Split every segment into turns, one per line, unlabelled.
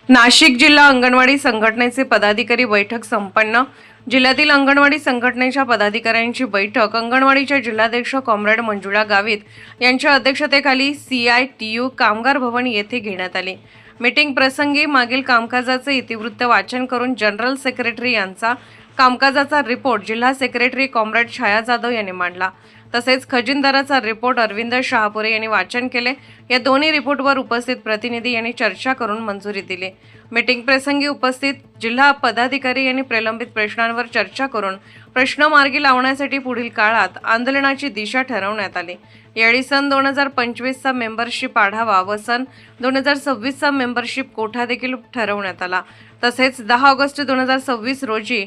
नाशिक जिल्हा अंगणवाडी संघटनेचे पदाधिकारी बैठक संपन्न। जिल्ह्यातील अंगणवाडी संघटनेच्या पदाधिकाऱ्यांची बैठक अंगणवाडीच्या जिल्हाध्यक्ष कॉम्रेड मंजुळा गावित यांच्या अध्यक्षतेखाली CITU कामगार भवन येथे घेण्यात आली। मीटिंग प्रसंगी मागील कामकाजाचे इतिवृत्त वाचन करून जनरल सेक्रेटरी यांचा कामकाजाचा रिपोर्ट जिल्हा सेक्रेटरी कॉम्रेड छाया जाधव यांनी मांडला। तसेच खजिनदाराचा रिपोर्ट अरविंद शहापुरे यांनी वाचन केले। या दोन्ही रिपोर्टवर उपस्थित प्रतिनिधी यांनी चर्चा करून मंजुरी दिली। मीटिंग प्रसंगी उपस्थित जिल्हा पदाधिकारी यांनी प्रलंबित प्रश्नांवर चर्चा करून प्रश्न मार्गी लावण्यासाठी पुढील काळात आंदोलनाची दिशा ठरवण्यात आली। यावेळी सन 2025 चा मेंबरशिप आढावा व सन 2026 चा मेंबरशिप कोठा देखील ठरवण्यात आला। तसेच 10 ऑगस्ट 2026 रोजी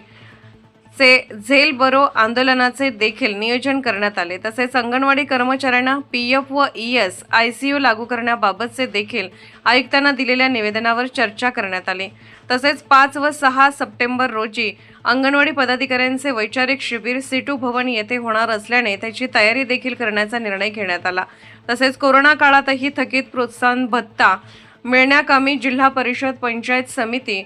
झेल बरो आंदोलनाचे देखील नियोजन करण्यात आले। तसेच अंगणवाडी कर्मचाऱ्यांना PF व ES ICU लागू करण्याबाबतचे देखील आयुक्तांना दिलेल्या निवेदनावर चर्चा करण्यात आली। तसेच 5 व 6 सप्टेंबर रोजी अंगणवाडी पदाधिकाऱ्यांचे वैचारिक शिबिर सिटू भवन येथे होणार असल्याने त्याची तयारी देखील करण्याचा निर्णय घेण्यात आला। तसेच कोरोना काळातही थकीत प्रोत्साहन भत्ता मिळण्याकामी जिल्हा परिषद पंचायत समिती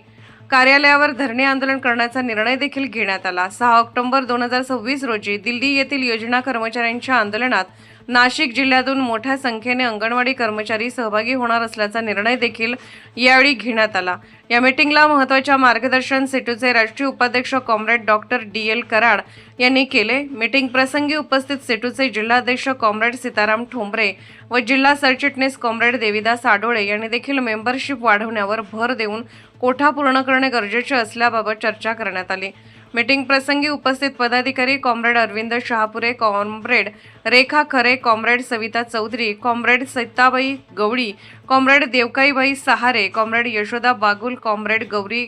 कार्यालयावर धरणे आंदोलन करण्याचा निर्णय देखील घेण्यात आला। 6 ऑक्टोबर 2026 रोजी दिल्ली येथील योजना कर्मचाऱ्यांच्या आंदोलनात नाशिक जिल्ह्यातून मोठ्या संख्येने अंगणवाडी कर्मचारी सहभागी होणार असल्याचा निर्णय देखील यावेळी घेण्यात आला। या मीटिंगला महत्त्वाचे मार्गदर्शन सेटूचे राष्ट्रीय उपाध्यक्ष कॉम्रेड डॉक्टर DL कराड यांनी केले। मीटिंग प्रसंगी उपस्थित सेटूचे जिल्हाध्यक्ष कॉम्रेड सीताराम ठोंबरे व जिल्हा सरचिटणीस कॉम्रेड देविदास आडोळे यांनी देखील मेंबरशिप वाढवण्यावर भर देऊन कोठा पूर्ण करणे गरजेचे असल्याबाबत चर्चा करण्यात आली। मीटिंग प्रसंगी उपस्थित पदाधिकारी comrade Arvind Shahapure, comrade Rekha Khare, comrade Savita Chaudhari, comrade Sattabai Gawali, comrade Devkaibai Sahare, comrade Yashoda Bagul, comrade Gauri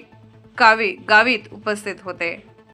Gavit उपस्थित होते।